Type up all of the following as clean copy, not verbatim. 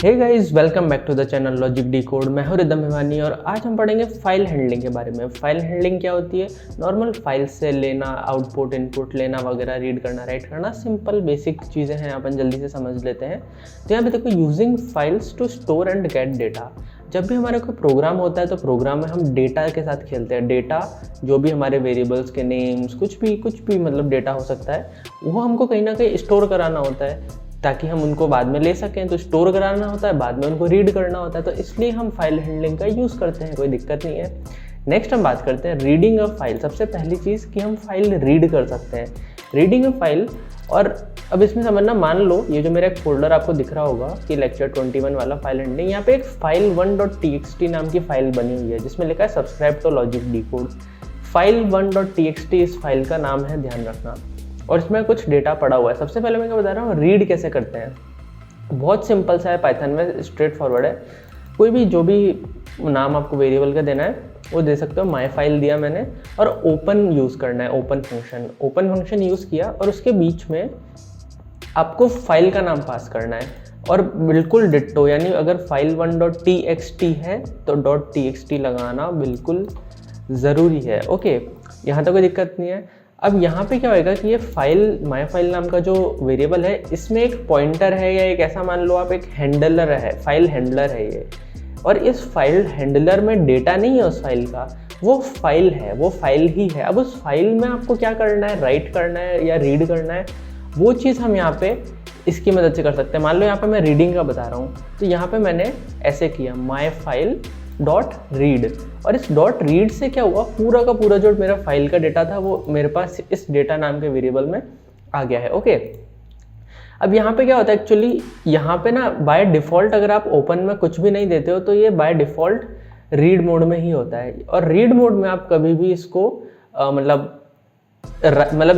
Hey guys, welcome back to the channel logic D code. मैं हूं rhythm Bhiwani और आज हम पढ़ेंगे फाइल हैंडलिंग के बारे में। फाइल हैंडलिंग क्या होती है? नॉर्मल फाइल से लेना, आउटपुट इनपुट लेना वगैरह, रीड करना राइट करना, सिंपल बेसिक चीज़ें हैं, अपन जल्दी से समझ लेते हैं। तो यहाँ पे देखो, using files to store and get data. जब भी हमारा कोई प्रोग्राम होता है तो प्रोग्राम में हम डेटा के साथ खेलते हैं। डेटा जो भी हमारे वेरिएबल्स के नेम्स, कुछ भी मतलब डेटा हो सकता है, वो हमको कहीं ना कहीं स्टोर कराना होता है ताकि हम उनको बाद में ले सकें। तो स्टोर कराना होता है, बाद में उनको रीड करना होता है, तो इसलिए हम फाइल हैंडलिंग का यूज़ करते हैं, कोई दिक्कत नहीं है। नेक्स्ट हम बात करते हैं रीडिंग अ फाइल। सबसे पहली चीज़ कि हम फाइल रीड कर सकते हैं, रीडिंग अ फाइल। और अब इसमें समझना, मान लो ये जो मेरा एक फोल्डर आपको दिख रहा होगा कि लेक्चर 21 वाला फाइल हैंडलिंग, यहाँ पे एक फाइल 1.txt नाम की फाइल बनी हुई है जिसमें लिखा है subscribe to logic D code. File 1.txt इस फाइल का नाम है, ध्यान रखना। और इसमें कुछ डेटा पड़ा हुआ है। सबसे पहले मैं क्या बता रहा हूँ, रीड कैसे करते हैं। बहुत सिंपल सा है, पाइथन में स्ट्रेट फॉरवर्ड है। कोई भी जो भी नाम आपको वेरिएबल का देना है वो दे सकते हो। माई फाइल दिया मैंने और ओपन यूज़ करना है, ओपन फंक्शन यूज़ किया और उसके बीच में आपको फाइल का नाम पास करना है और बिल्कुल डिट्टो, यानी अगर फाइल 1.txt है तो .txt लगाना बिल्कुल ज़रूरी है। ओके, यहाँ तक कोई दिक्कत नहीं है। अब यहाँ पे क्या होएगा कि ये फाइल, माई फाइल नाम का जो वेरिएबल है, इसमें एक पॉइंटर है या एक ऐसा मान लो आप एक हैंडलर है, फाइल हैंडलर है ये। और इस फाइल हैंडलर में डेटा नहीं है उस फाइल का, वो फाइल है, वो फाइल ही है। अब उस फाइल में आपको क्या करना है, राइट करना है या रीड करना है, वो चीज़ हम यहाँ पे इसकी मदद से कर सकते हैं। मान लो यहाँ पे मैं रीडिंग का बता रहा हूँ, तो यहाँ पे मैंने ऐसे किया माई फाइल डॉट रीड, और इस डॉट रीड से क्या हुआ, पूरा का पूरा जो मेरा फाइल का डेटा था वो मेरे पास इस डेटा नाम के वेरिएबल में आ गया है। ओके, अब यहाँ पे क्या होता है एक्चुअली, यहाँ पे ना बाय डिफ़ॉल्ट अगर आप ओपन में कुछ भी नहीं देते हो तो ये बाय डिफ़ॉल्ट रीड मोड में ही होता है। और रीड मोड में आप कभी भी इसको मतलब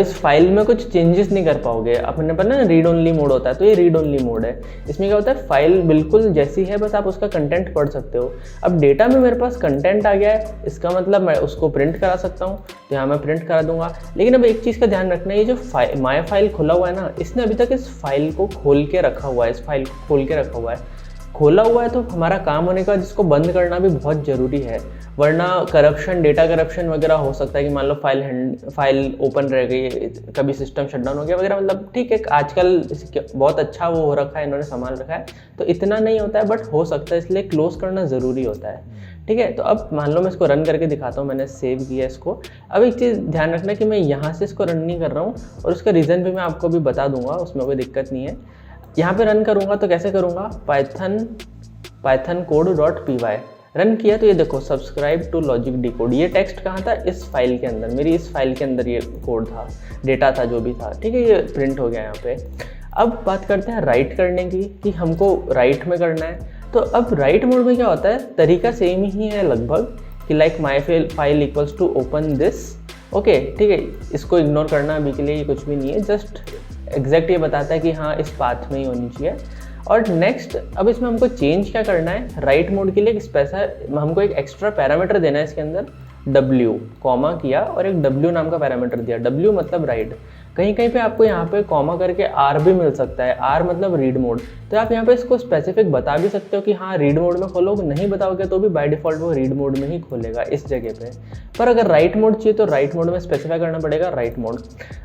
इस फाइल में कुछ चेंजेस नहीं कर पाओगे। अपने पर ना रीड ओनली मोड होता है, तो ये रीड ओनली मोड है। इसमें क्या होता है, फाइल बिल्कुल जैसी है, बस आप उसका कंटेंट पढ़ सकते हो। अब डेटा में मेरे पास कंटेंट आ गया है, इसका मतलब मैं उसको प्रिंट करा सकता हूँ, तो यहाँ मैं प्रिंट करा दूंगा। लेकिन अब एक चीज़ का ध्यान रखना है, ये जो माई फाइल खुला हुआ है ना, इसने अभी तक इस फाइल को खोल के रखा हुआ है, इस फाइल को खोल के रखा हुआ है। खोला हुआ है तो हमारा काम होने का, जिसको बंद करना भी बहुत ज़रूरी है, वरना करप्शन, डेटा करप्शन वगैरह हो सकता है कि मान लो फाइल ओपन रह गई, कभी सिस्टम शटडाउन हो गया वगैरह। मतलब ठीक है, आजकल बहुत अच्छा वो हो रखा है, इन्होंने संभाल रखा है, तो इतना नहीं होता है, बट हो सकता है, इसलिए क्लोज करना ज़रूरी होता है। ठीक है, तो अब मान लो मैं इसको रन करके दिखाता हूँ, मैंने सेव किया इसको। अब एक चीज़ ध्यान रखना कि मैं यहाँ से इसको रन नहीं कर रहा हूँ, और उसका रीज़न भी मैं आपको भी बता दूंगा, उसमें कोई दिक्कत नहीं है। यहाँ पे रन करूँगा तो कैसे करूँगा, पाइथन code.py रन किया तो ये देखो subscribe to logic D code. ये टेक्स्ट कहाँ था, इस फाइल के अंदर, मेरी इस फाइल के अंदर ये कोड था, डेटा था जो भी था। ठीक है, ये प्रिंट हो गया यहाँ पे। अब बात करते हैं राइट करने की, कि हमको राइट में करना है। तो अब राइट मोड में क्या होता है, तरीका सेम ही है लगभग, कि like my file equals to open this. Okay, ठीक है, इसको इग्नोर करना अभी के लिए, ये कुछ भी नहीं है, जस्ट एग्जैक्ट ये बताता है कि हाँ इस पाथ में ही होनी चाहिए। और नेक्स्ट, अब इसमें हमको चेंज क्या करना है, राइट मोड के लिए हमको एक एक्स्ट्रा पैरामीटर देना है इसके अंदर, W कॉमा किया और एक W नाम का पैरामीटर दिया। W मतलब राइट। कहीं कहीं पे आपको यहाँ पे कॉमा करके R भी मिल सकता है, R मतलब रीड मोड। तो आप यहाँ पे इसको स्पेसिफिक बता भी सकते हो कि हाँ रीड मोड में खोलो, नहीं बताओगे तो भी बाय डिफ़ॉल्ट वो रीड मोड में ही खोलेगा इस जगह पे। पर अगर राइट मोड चाहिए तो राइट मोड में स्पेसिफाई करना पड़ेगा, राइट मोड।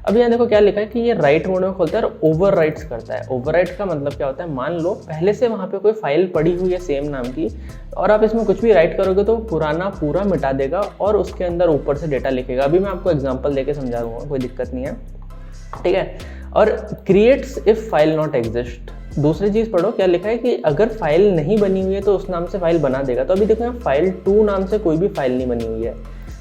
अब यहाँ देखो क्या लिखा है कि ये राइट मोड में खोलता है और ओवर राइट्स करता है। ओवर राइट का मतलब क्या होता है, मान लो पहले से वहाँ पे कोई फाइल पड़ी हुई है सेम नाम की, और आप इसमें कुछ भी राइट करोगे तो पुराना पूरा मिटा देगा और उसके अंदर ऊपर से डेटा लिखेगा। अभी मैं आपको एग्जाम्पल देके समझा दूंगा, कोई दिक्कत नहीं है। ठीक है, और creates if file not exist. दूसरी चीज़ पढ़ो, क्या लिखा है कि अगर फाइल नहीं बनी हुई है तो उस नाम से फाइल बना देगा। तो अभी देखो यहाँ फाइल 2 नाम से कोई भी फाइल नहीं बनी हुई है।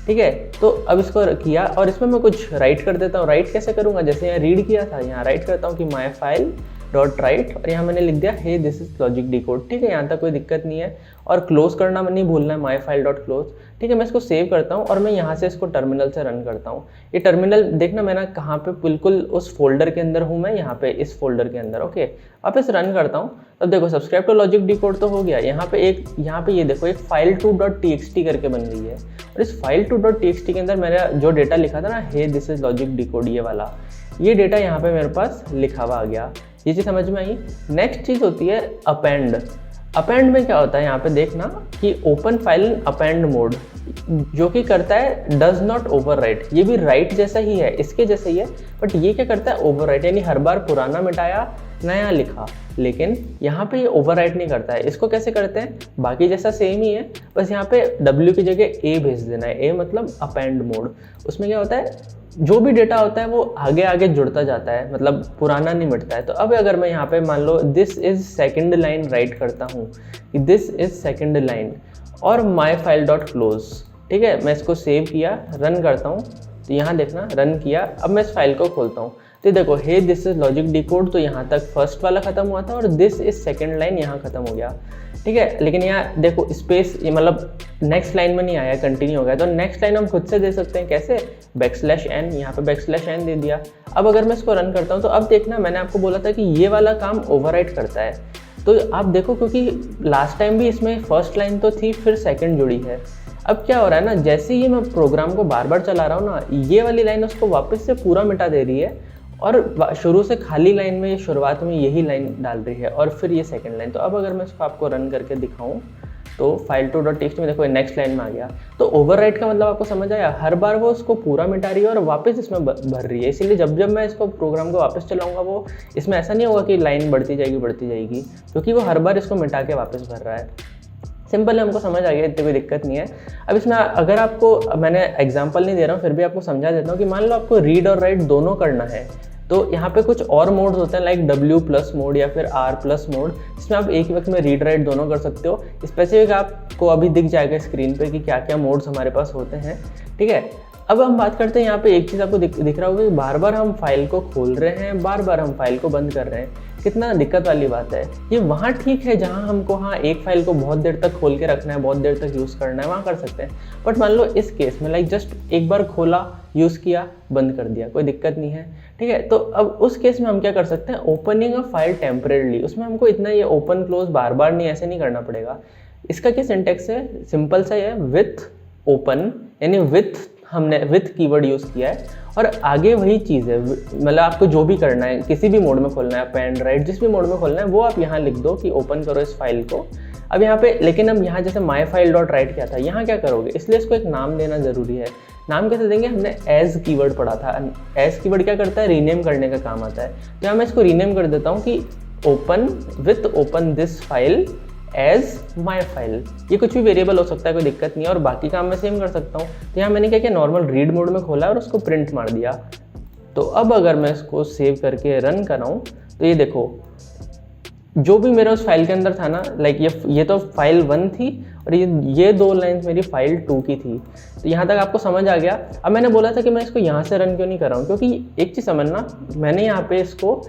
ठीक है, तो अब इसको किया और इसमें मैं कुछ राइट कर देता हूँ। राइट कैसे करूँगा, जैसे यहाँ रीड किया था, यहाँ राइट करता हूँ कि माई फाइल डॉट राइट, और यहाँ मैंने लिख दिया hey this is logic D code. ठीक है, यहाँ तक कोई दिक्कत नहीं है। और क्लोज करना नहीं भूलना है, माई फाइल डॉट क्लोज। ठीक है, मैं इसको सेव करता हूँ और मैं यहाँ से इसको टर्मिनल से रन करता हूँ। ये टर्मिनल देखना, मैंने कहाँ पे, बिल्कुल उस फोल्डर के अंदर हूँ मैं, यहाँ पे इस फोल्डर के अंदर। ओके, अब इस रन करता हूँ, अब देखो subscribe to logic D code तो हो गया। यहाँ पे ये देखो एक फाइल 2.txt करके बन गई है, और इस फाइल 2.txt के अंदर मेरा जो डेटा लिखा था ना, hey this is logic D code, ये वाला, ये डेटा यहाँ पे मेरे पास लिखा हुआ आ गया। ये चीज़ समझ में आई। नेक्स्ट चीज़ होती है अपेंड। अपेंड में क्या होता है, यहाँ पे देखना कि open file in append mode, जो कि करता है डज नॉट ओवरराइट। ये भी राइट जैसा ही है, इसके जैसा ही है, बट ये क्या करता है ओवरराइट, यानी हर बार पुराना मिटाया नया लिखा, लेकिन यहाँ पे ये ओवरराइट नहीं करता है। इसको कैसे करते हैं, बाकी जैसा सेम ही है, बस यहाँ पे W की जगह A भेज देना है। A मतलब अपेंड मोड। उसमें क्या होता है, जो भी डेटा होता है वो आगे आगे जुड़ता जाता है, मतलब पुराना नहीं मिटता है। तो अब अगर मैं यहाँ पे मान लो this is second line write करता हूँ कि दिस इज सेकंड लाइन और माई फाइल डॉट क्लोज, ठीक है, मैं इसको सेव किया, रन करता हूँ, तो यहाँ देखना रन किया। अब मैं इस फाइल को खोलता हूँ, तो देखो हे दिस इज लॉजिक डिकोड, तो यहाँ तक फर्स्ट वाला खत्म हुआ था और दिस इज सेकंड लाइन यहाँ खत्म हो गया, ठीक है। लेकिन यहाँ देखो स्पेस, ये मतलब नेक्स्ट लाइन में नहीं आया, कंटिन्यू हो गया। तो नेक्स्ट लाइन हम खुद से दे सकते हैं, कैसे, \n, यहाँ पे \n दे दिया। अब अगर मैं इसको रन करता हूँ तो अब देखना, मैंने आपको बोला था कि ये वाला काम ओवरराइट करता है। तो आप देखो, क्योंकि लास्ट टाइम भी इसमें फर्स्ट लाइन तो थी, फिर सेकंड जुड़ी है। अब क्या हो रहा है ना, जैसे ही मैं प्रोग्राम को बार बार चला रहा हूँ ना, ये वाली लाइन उसको वापस से पूरा मिटा दे रही है और शुरू से खाली लाइन में ये शुरुआत में यही लाइन डाल रही है और फिर ये सेकंड लाइन। तो अब अगर मैं इसको आपको रन करके दिखाऊं तो file2.txt में देखो नेक्स्ट लाइन में आ गया। तो ओवरराइट का मतलब आपको समझ आया, हर बार वो उसको पूरा मिटा रही है और वापस इसमें भर रही है। इसीलिए जब जब मैं इसको प्रोग्राम को वापस चलाऊंगा, वो इसमें ऐसा नहीं होगा कि लाइन बढ़ती जाएगी, क्योंकि वो हर बार इसको मिटा के वापस भर रहा है। सिंपल है, हमको समझ आ गया, इतनी कोई दिक्कत नहीं है। अब इसमें अगर आपको, मैंने एग्जांपल नहीं दे रहा हूँ, फिर भी आपको समझा देता हूँ कि मान लो आपको रीड और राइट दोनों करना है, तो यहाँ पे कुछ और मोड्स होते हैं लाइक W+ मोड या फिर R+ मोड, जिसमें आप एक वक्त में रीड राइट दोनों कर सकते हो। स्पेसिफिक आपको अभी दिख जाएगा स्क्रीन पे कि क्या क्या मोड्स हमारे पास होते हैं, ठीक है। अब हम बात करते हैं, यहाँ पे एक चीज़ आपको दिख रहा होगा कि बार बार हम फाइल को खोल रहे हैं, बार बार हम फाइल को बंद कर रहे हैं, कितना दिक्कत वाली बात है। ये वहाँ ठीक है जहाँ हमको हाँ एक फाइल को बहुत देर तक खोल के रखना है, बहुत देर तक यूज़ करना है, वहाँ कर सकते हैं। बट मान लो इस केस में लाइक जस्ट एक बार खोला, यूज़ किया, बंद कर दिया, कोई दिक्कत नहीं है, ठीक है। तो अब उस केस में हम क्या कर सकते हैं, ओपनिंग अ फाइल टेम्परेरली, उसमें हमको इतना ये ओपन क्लोज बार बार नहीं, ऐसे नहीं करना पड़ेगा। इसका क्या सिंटेक्स है, सिंपल सा है, विथ ओपन, यानी विथ हमने विथ कीवर्ड यूज़ किया है और आगे वही चीज़ है, मतलब आपको जो भी करना है, किसी भी मोड में खोलना है, अपेंड राइट जिस भी मोड में खोलना है, वो आप यहाँ लिख दो कि ओपन करो इस फाइल को। अब यहाँ पे लेकिन अब यहाँ जैसे माई फाइल डॉट राइट किया था, यहाँ क्या करोगे, इसलिए इसको एक नाम देना ज़रूरी है। नाम कैसे देंगे, हमने एज कीवर्ड पढ़ा था। एज कीवर्ड क्या करता है, रीनेम करने का काम आता है। तो यहाँ मैं इसको रीनेम कर देता हूँ कि open this file as my file. ये कुछ भी वेरिएबल हो सकता है, कोई दिक्कत नहीं है, और बाकी काम मैं सेम कर सकता हूँ। तो यहाँ मैंने क्या किया, नॉर्मल रीड मोड में खोला और उसको प्रिंट मार दिया। तो अब अगर मैं इसको सेव करके रन कराऊँ तो ये देखो, जो भी मेरा उस फाइल के अंदर था ना, लाइक ये तो फाइल 1 थी और ये 2 लाइन्स मेरी फाइल 2 की थी। तो यहाँ तक आपको समझ आ गया। अब मैंने बोला था कि मैं इसको यहाँ से रन क्यों नहीं कर रहा हूँ, क्योंकि एक चीज़ समझना, मैंने यहाँ पे इसको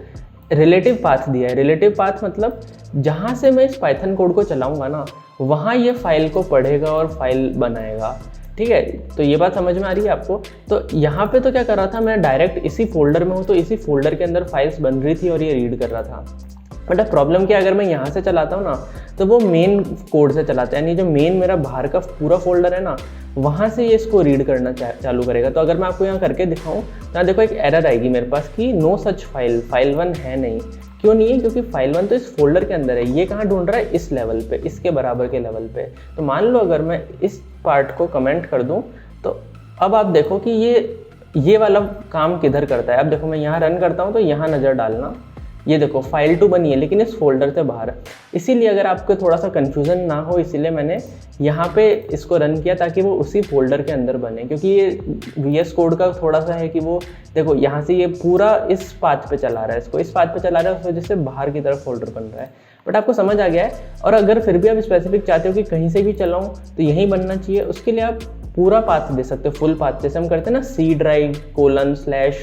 रिलेटिव पाथ दिया है। रिलेटिव पाथ मतलब जहाँ से मैं इस पाइथन कोड को चलाऊँगा ना, वहाँ ये फाइल को पढ़ेगा और फाइल बनाएगा, ठीक है। तो ये बात समझ में आ रही है आपको। तो यहाँ पे तो क्या कर रहा था, मैं डायरेक्ट इसी फोल्डर में हूँ, तो इसी फोल्डर के अंदर फाइल्स बन रही थी और ये रीड कर रहा था। बट अब प्रॉब्लम क्या, अगर मैं यहाँ से चलाता हूँ ना, तो वो मेन कोड से चलाता है, यानी जो मेन मेरा बाहर का पूरा फोल्डर है ना, वहाँ से ये इसको रीड करना चालू करेगा। तो अगर मैं आपको यहाँ करके दिखाऊँ तो यहाँ देखो एक एरर आएगी मेरे पास कि नो सच फाइल 1 है नहीं। क्यों नहीं है, क्योंकि फाइल 1 तो इस फोल्डर के अंदर है, ये कहाँ ढूंढ रहा है, इस लेवल पे, इसके बराबर के लेवल पे। तो मान लो अगर मैं इस पार्ट को कमेंट कर दूँ, तो अब आप देखो कि ये वाला काम किधर करता है। अब देखो मैं यहाँ रन करता हूँ तो यहाँ नज़र डालना, ये देखो फाइल 2 बनी है लेकिन इस फोल्डर से बाहर। इसीलिए अगर आपको थोड़ा सा कन्फ्यूज़न ना हो, इसीलिए मैंने यहाँ पे इसको रन किया ताकि वो उसी फोल्डर के अंदर बने। क्योंकि ये VS कोड का थोड़ा सा है कि वो देखो यहाँ से ये पूरा इस पाथ पे चला रहा है, इसको इस पाथ पे चला रहा है, उस वजह से बाहर की तरफ फोल्डर बन रहा है। बट आपको समझ आ गया है। और अगर फिर भी आप स्पेसिफिक चाहते हो कि कहीं से भी चलाऊँ तो यहीं बनना चाहिए, उसके लिए आप पूरा पाथ दे सकते हो, फुल पाथ, जैसे हम करते हैं ना C drive :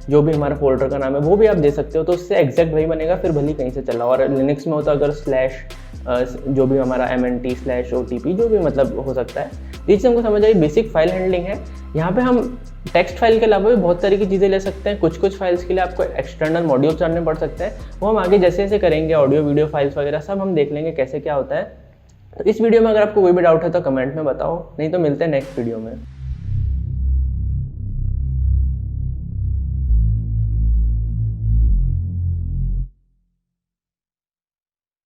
जो भी हमारा फोल्डर का नाम है वो भी आप दे सकते हो। तो उससे एग्जैक्ट वही बनेगा, फिर भले कहीं से चला। और लिनक्स में होता अगर / जो भी हमारा MNT/OTP जो भी मतलब हो सकता है। ये चीज़ हमको समझ आई, बेसिक फाइल हैंडलिंग है। यहाँ पे हम टेक्स्ट फाइल के अलावा भी बहुत तरह की चीज़ें ले सकते हैं। कुछ फाइल्स के लिए आपको एक्सटर्नल मॉड्यूल्स जानने पड़ सकते हैं, वो हम आगे जैसे जैसे करेंगे, ऑडियो वीडियो फाइल्स वगैरह सब हम देख लेंगे कैसे क्या होता है। तो इस वीडियो में अगर आपको कोई भी डाउट है तो कमेंट में बताओ, नहीं तो मिलते हैं नेक्स्ट वीडियो में।